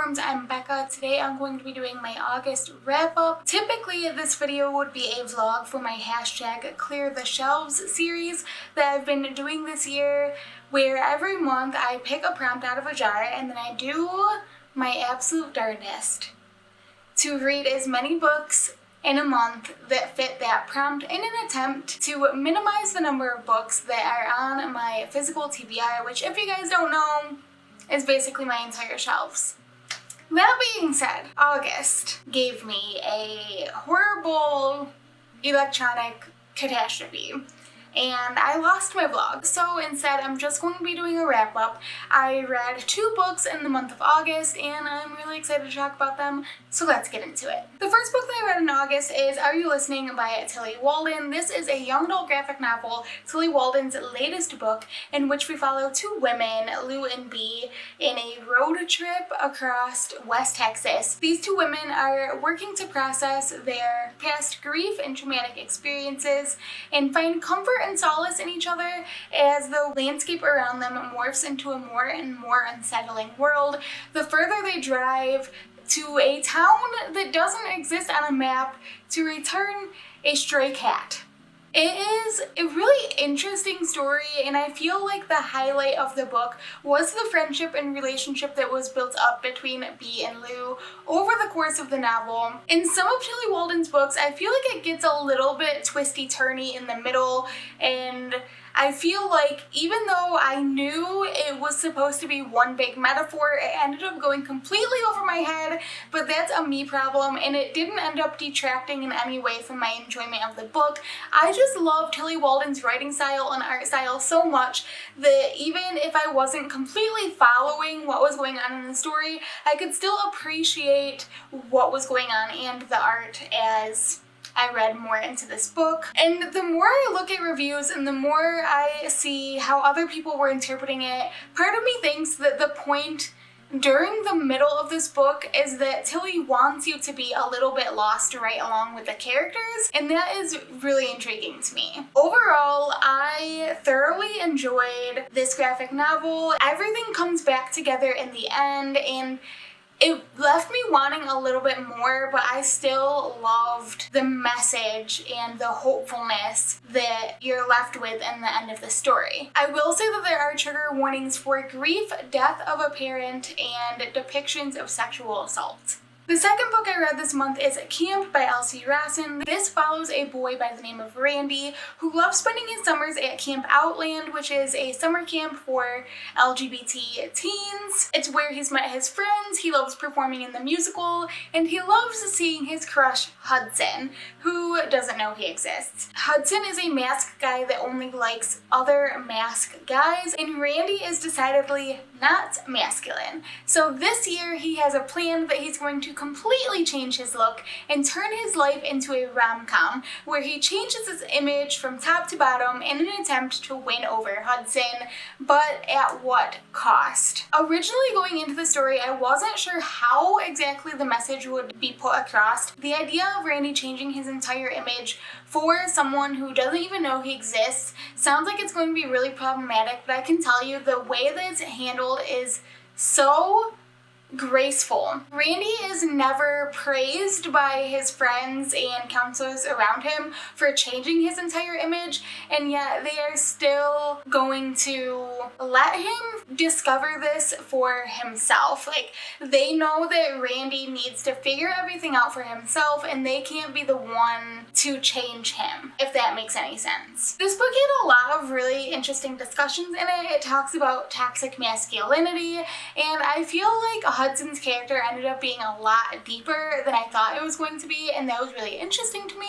platforms. I'm Becca. Today I'm going to be doing my August wrap-up. Typically this video would be a vlog for my hashtag Clear the Shelves series that I've been doing this year, where every month I pick a prompt out of a jar and then I do my absolute darndest to read as many books in a month that fit that prompt in an attempt to minimize the number of books that are on my physical TBR, which, if you guys don't know, is basically my entire shelves. That being said, August gave me a horrible electronic catastrophe and I lost my vlog. So instead, I'm just going to be doing a wrap up. I read 2 books in the month of August and I'm really excited to talk about them, so let's get into it. The first book that I read in August is Are You Listening by Tillie Walden. This is a young adult graphic novel, Tillie Walden's latest book, in which we follow 2 women, Lou and Bee, in a road trip across West Texas. These 2 women are working to process their past grief and traumatic experiences and find comfort and solace in each other as the landscape around them morphs into a more and more unsettling world. The further they drive to a town that doesn't exist on a map to return a stray cat. It is a really interesting story, and I feel like the highlight of the book was the friendship and relationship that was built up between Bee and Lou over the course of the novel. In some of Tillie Walden's books, I feel like it gets a little bit twisty-turny in the middle, and I feel like even though I knew it was supposed to be one big metaphor, it ended up going completely over my head, but that's a me problem, and it didn't end up detracting in any way from my enjoyment of the book. I just love Tillie Walden's writing style and art style so much that even if I wasn't completely following what was going on in the story, I could still appreciate what was going on and the art as I read more into this book. And the more I look at reviews and the more I see how other people were interpreting it, part of me thinks that the point during the middle of this book is that Tillie wants you to be a little bit lost right along with the characters, and that is really intriguing to me. Overall, I thoroughly enjoyed this graphic novel. Everything comes back together in the end, and it left me wanting a little bit more, but I still loved the message and the hopefulness that you're left with in the end of the story. I will say that there are trigger warnings for grief, death of a parent, and depictions of sexual assault. The second book I read this month is Camp by Elsie Rossin. This follows a boy by the name of Randy who loves spending his summers at Camp Outland, which is a summer camp for LGBT teens. It's where he's met his friends, he loves performing in the musical, and he loves seeing his crush Hudson, who doesn't know he exists. Hudson is a masked guy that only likes other masked guys, and Randy is decidedly not masculine. So this year he has a plan that he's going to completely change his look and turn his life into a rom-com where he changes his image from top to bottom in an attempt to win over Hudson, but at what cost? Originally going into the story, I wasn't sure how exactly the message would be put across. The idea of Randy changing his entire image for someone who doesn't even know he exists sounds like it's going to be really problematic, but I can tell you the way that it's handled is so graceful. Randy is never praised by his friends and counselors around him for changing his entire image, and yet they are still going to let him discover this for himself. Like, they know that Randy needs to figure everything out for himself and they can't be the one to change him, if that makes any sense. This book had a lot of really interesting discussions in it. It talks about toxic masculinity, and I feel like Hudson's character ended up being a lot deeper than I thought it was going to be, and that was really interesting to me.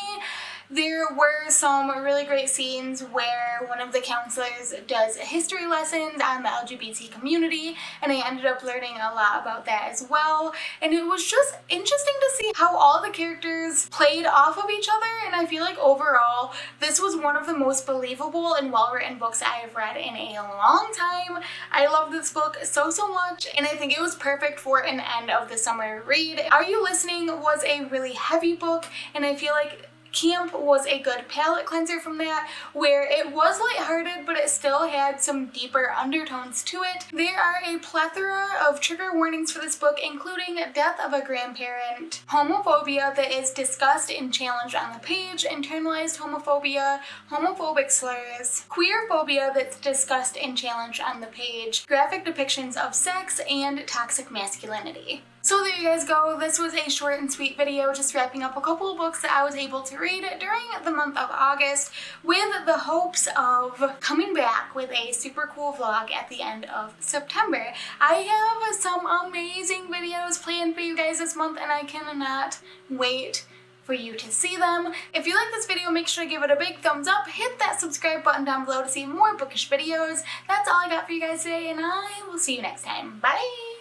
There were some really great scenes where one of the counselors does history lessons on the LGBT community, and I ended up learning a lot about that as well. And it was just interesting to see how all the characters played off of each other, and I feel like overall this was one of the most believable and well-written books I have read in a long time. I love this book so much, and I think it was perfect for an end of the summer read. Are You Listening was a really heavy book, and I feel like Camp was a good palate cleanser from that, where it was lighthearted but it still had some deeper undertones to it. There are a plethora of trigger warnings for this book, including death of a grandparent, homophobia that is discussed and challenged on the page, internalized homophobia, homophobic slurs, queer phobia that's discussed and challenged on the page, graphic depictions of sex, and toxic masculinity. So there you guys go. This was a short and sweet video just wrapping up a couple of books that I was able to read during the month of August, with the hopes of coming back with a super cool vlog at the end of September. I have some amazing videos planned for you guys this month and I cannot wait for you to see them. If you like this video, make sure to give it a big thumbs up, hit that subscribe button down below to see more bookish videos. That's all I got for you guys today, and I will see you next time. Bye!